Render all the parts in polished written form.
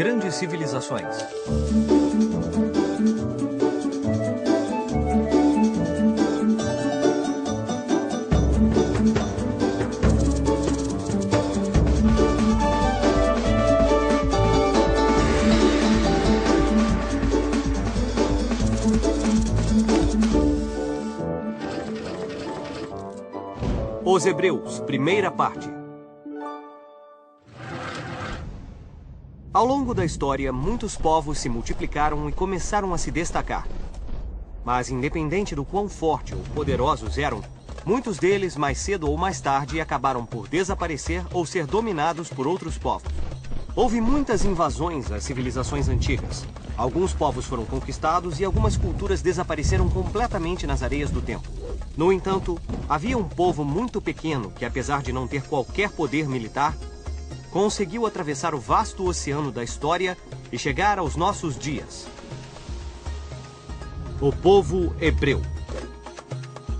grandes civilizações. Os Hebreus, primeira parte. Ao longo da história, muitos povos se multiplicaram e começaram a se destacar. Mas, independente do quão forte ou poderosos eram, muitos deles, mais cedo ou mais tarde, acabaram por desaparecer ou ser dominados por outros povos. Houve muitas invasões às civilizações antigas. Alguns povos foram conquistados e algumas culturas desapareceram completamente nas areias do tempo. No entanto, havia um povo muito pequeno que, apesar de não ter qualquer poder militar, conseguiu atravessar o vasto oceano da história e chegar aos nossos dias. O povo hebreu.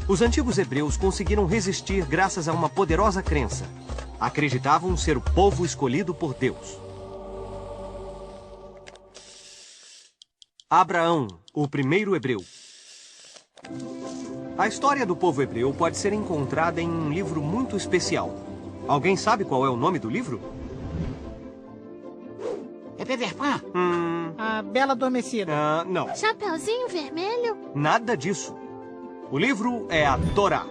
Os antigos hebreus conseguiram resistir graças a uma poderosa crença. Acreditavam ser o povo escolhido por Deus. Abraão, o primeiro hebreu. A história do povo hebreu pode ser encontrada em um livro muito especial. Alguém sabe qual é o nome do livro? É Peter Pan? A Bela Adormecida. Não. Chapeuzinho Vermelho? Nada disso. O livro é a Torá.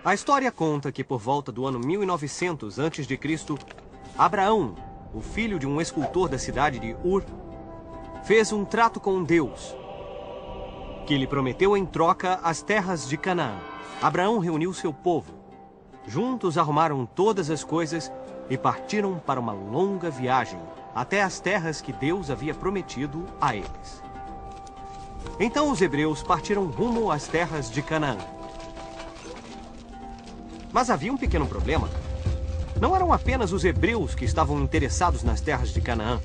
A história conta que por volta do ano 1900 a.C., Abraão, o filho de um escultor da cidade de Ur, fez um trato com Deus, que lhe prometeu em troca as terras de Canaã. Abraão reuniu seu povo. Juntos arrumaram todas as coisas e partiram para uma longa viagem até as terras que Deus havia prometido a eles. Então os hebreus partiram rumo às terras de Canaã. Mas havia um pequeno problema. Não eram apenas os hebreus que estavam interessados nas terras de Canaã.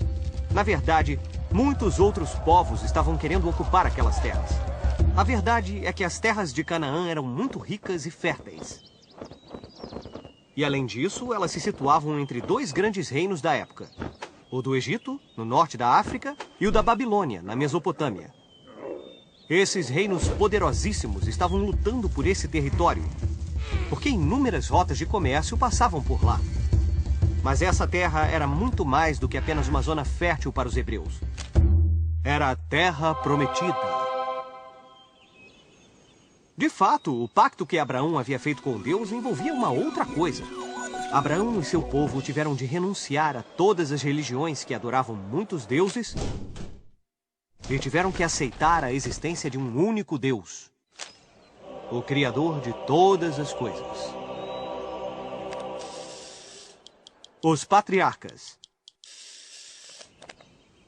Na verdade, muitos outros povos estavam querendo ocupar aquelas terras. A verdade é que as terras de Canaã eram muito ricas e férteis. E além disso, elas se situavam entre dois grandes reinos da época. O do Egito, no norte da África, e o da Babilônia, na Mesopotâmia. Esses reinos poderosíssimos estavam lutando por esse território, porque inúmeras rotas de comércio passavam por lá. Mas essa terra era muito mais do que apenas uma zona fértil para os hebreus. Era a Terra Prometida. De fato, o pacto que Abraão havia feito com Deus envolvia uma outra coisa. Abraão e seu povo tiveram de renunciar a todas as religiões que adoravam muitos deuses e tiveram que aceitar a existência de um único Deus, o Criador de todas as coisas. Os patriarcas.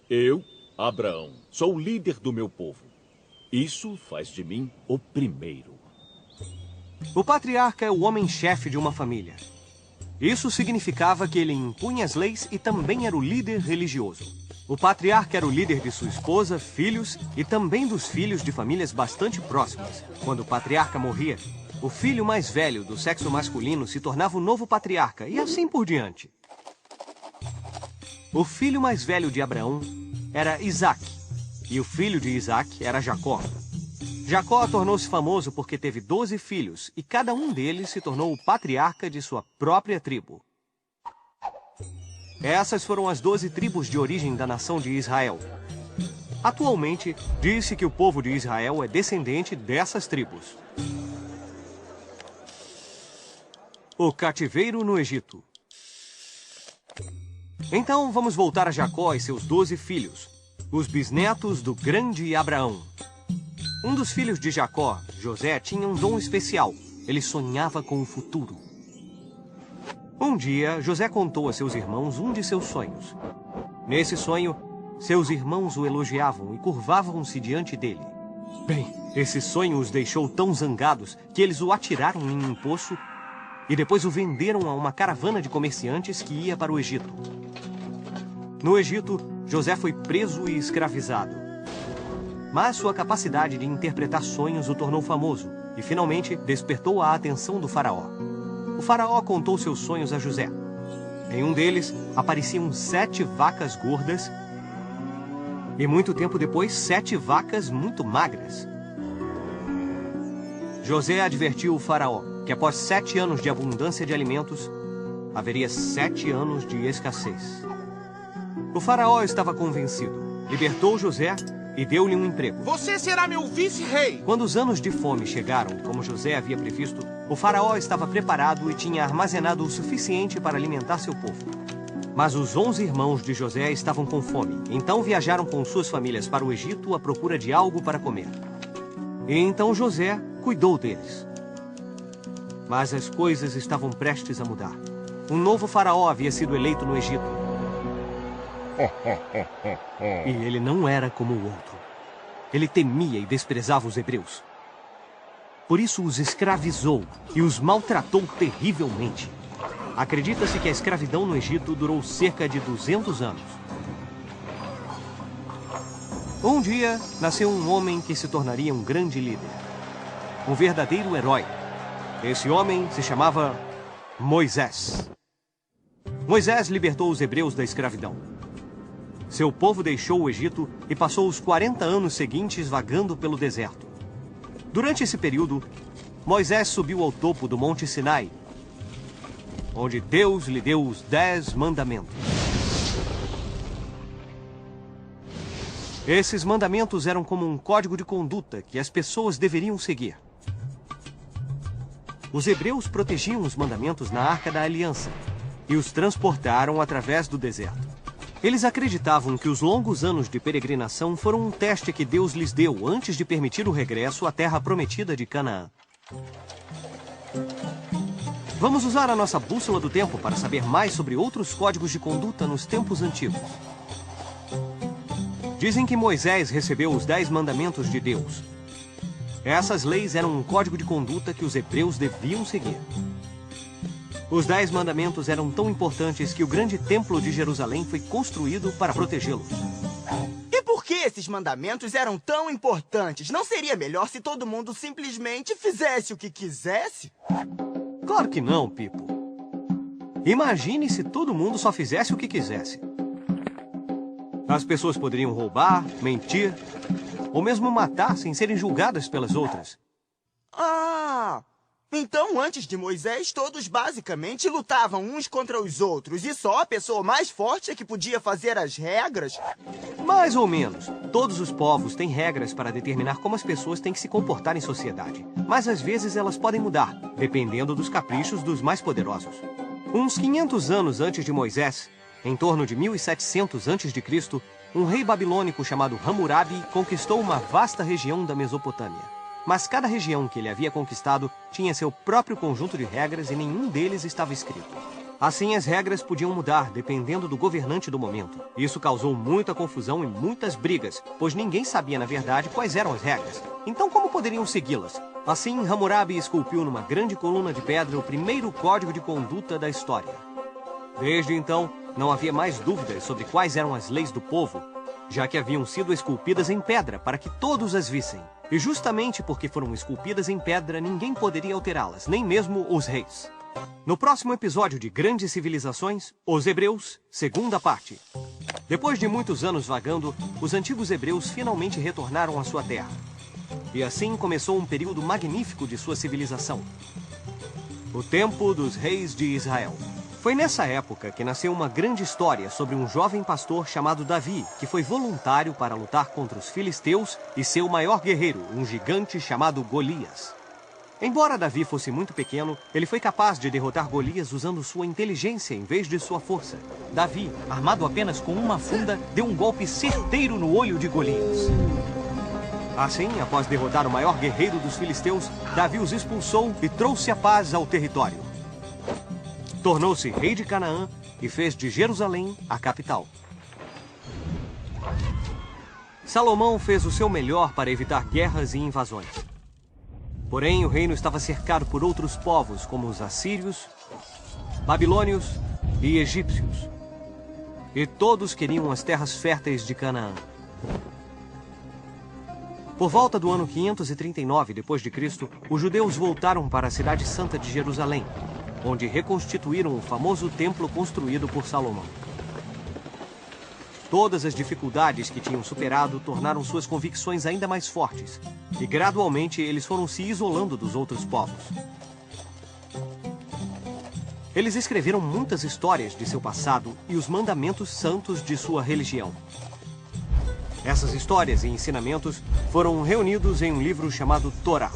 Eu, Abraão, sou o líder do meu povo. Isso faz de mim o primeiro. O patriarca é o homem-chefe de uma família. Isso significava que ele impunha as leis e também era o líder religioso. O patriarca era o líder de sua esposa, filhos e também dos filhos de famílias bastante próximas. Quando o patriarca morria, o filho mais velho do sexo masculino se tornava o novo patriarca e assim por diante. O filho mais velho de Abraão era Isaque. E o filho de Isaque era Jacó. Jacó tornou-se famoso porque teve 12 filhos, e cada um deles se tornou o patriarca de sua própria tribo. Essas foram as 12 tribos de origem da nação de Israel. Atualmente, diz-se que o povo de Israel é descendente dessas tribos. O cativeiro no Egito. Então, vamos voltar a Jacó e seus 12 filhos, os bisnetos do grande Abraão. Um dos filhos de Jacó, José, tinha um dom especial. Ele sonhava com o futuro. Um dia, José contou a seus irmãos um de seus sonhos. Nesse sonho, seus irmãos o elogiavam e curvavam-se diante dele. Bem, esse sonho os deixou tão zangados que eles o atiraram em um poço e depois o venderam a uma caravana de comerciantes que ia para o Egito. No Egito, José foi preso e escravizado. Mas sua capacidade de interpretar sonhos o tornou famoso e finalmente despertou a atenção do faraó. O faraó contou seus sonhos a José. Em um deles, apareciam 7 vacas gordas e muito tempo depois, 7 vacas muito magras. José advertiu o faraó que após 7 anos de abundância de alimentos, haveria 7 anos de escassez. O faraó estava convencido, libertou José e deu-lhe um emprego. Você será meu vice-rei! Quando os anos de fome chegaram, como José havia previsto, o faraó estava preparado e tinha armazenado o suficiente para alimentar seu povo. Mas os 11 irmãos de José estavam com fome, então viajaram com suas famílias para o Egito à procura de algo para comer. E então José cuidou deles. Mas as coisas estavam prestes a mudar. Um novo faraó havia sido eleito no Egito. E ele não era como o outro. Ele temia e desprezava os hebreus. Por isso os escravizou e os maltratou terrivelmente. Acredita-se que a escravidão no Egito durou cerca de 200 anos. Um dia, nasceu um homem que se tornaria um grande líder. Um verdadeiro herói. Esse homem se chamava Moisés. Moisés libertou os hebreus da escravidão. Seu povo deixou o Egito e passou os 40 anos seguintes vagando pelo deserto. Durante esse período, Moisés subiu ao topo do Monte Sinai, onde Deus lhe deu os 10 mandamentos. Esses mandamentos eram como um código de conduta que as pessoas deveriam seguir. Os hebreus protegiam os mandamentos na Arca da Aliança e os transportaram através do deserto. Eles acreditavam que os longos anos de peregrinação foram um teste que Deus lhes deu antes de permitir o regresso à terra prometida de Canaã. Vamos usar a nossa bússola do tempo para saber mais sobre outros códigos de conduta nos tempos antigos. Dizem que Moisés recebeu os 10 mandamentos de Deus. Essas leis eram um código de conduta que os hebreus deviam seguir. Os 10 mandamentos eram tão importantes que o grande templo de Jerusalém foi construído para protegê-los. E por que esses mandamentos eram tão importantes? Não seria melhor se todo mundo simplesmente fizesse o que quisesse? Claro que não, Pipo. Imagine se todo mundo só fizesse o que quisesse. As pessoas poderiam roubar, mentir, ou mesmo matar sem serem julgadas pelas outras. Então, antes de Moisés, todos basicamente lutavam uns contra os outros. E só a pessoa mais forte é que podia fazer as regras? Mais ou menos. Todos os povos têm regras para determinar como as pessoas têm que se comportar em sociedade. Mas às vezes elas podem mudar, dependendo dos caprichos dos mais poderosos. Uns 500 anos antes de Moisés, em torno de 1700 a.C., um rei babilônico chamado Hammurabi conquistou uma vasta região da Mesopotâmia. Mas cada região que ele havia conquistado tinha seu próprio conjunto de regras e nenhum deles estava escrito. Assim, as regras podiam mudar dependendo do governante do momento. Isso causou muita confusão e muitas brigas, pois ninguém sabia, na verdade, quais eram as regras. Então, como poderiam segui-las? Assim, Hammurabi esculpiu numa grande coluna de pedra o primeiro código de conduta da história. Desde então, não havia mais dúvidas sobre quais eram as leis do povo, já que haviam sido esculpidas em pedra para que todos as vissem. E justamente porque foram esculpidas em pedra, ninguém poderia alterá-las, nem mesmo os reis. No próximo episódio de Grandes Civilizações, os Hebreus, segunda parte. Depois de muitos anos vagando, os antigos hebreus finalmente retornaram à sua terra. E assim começou um período magnífico de sua civilização. O tempo dos reis de Israel. Foi nessa época que nasceu uma grande história sobre um jovem pastor chamado Davi, que foi voluntário para lutar contra os filisteus e seu maior guerreiro, um gigante chamado Golias. Embora Davi fosse muito pequeno, ele foi capaz de derrotar Golias usando sua inteligência em vez de sua força. Davi, armado apenas com uma funda, deu um golpe certeiro no olho de Golias. Assim, após derrotar o maior guerreiro dos filisteus, Davi os expulsou e trouxe a paz ao território. Tornou-se rei de Canaã e fez de Jerusalém a capital. Salomão fez o seu melhor para evitar guerras e invasões. Porém, o reino estava cercado por outros povos, como os assírios, babilônios e egípcios. E todos queriam as terras férteis de Canaã. Por volta do ano 539 d.C., os judeus voltaram para a cidade santa de Jerusalém. onde reconstituíram o famoso templo construído por Salomão. Todas as dificuldades que tinham superado tornaram suas convicções ainda mais fortes, e gradualmente eles foram se isolando dos outros povos. Eles escreveram muitas histórias de seu passado e os mandamentos santos de sua religião. Essas histórias e ensinamentos foram reunidos em um livro chamado Torá.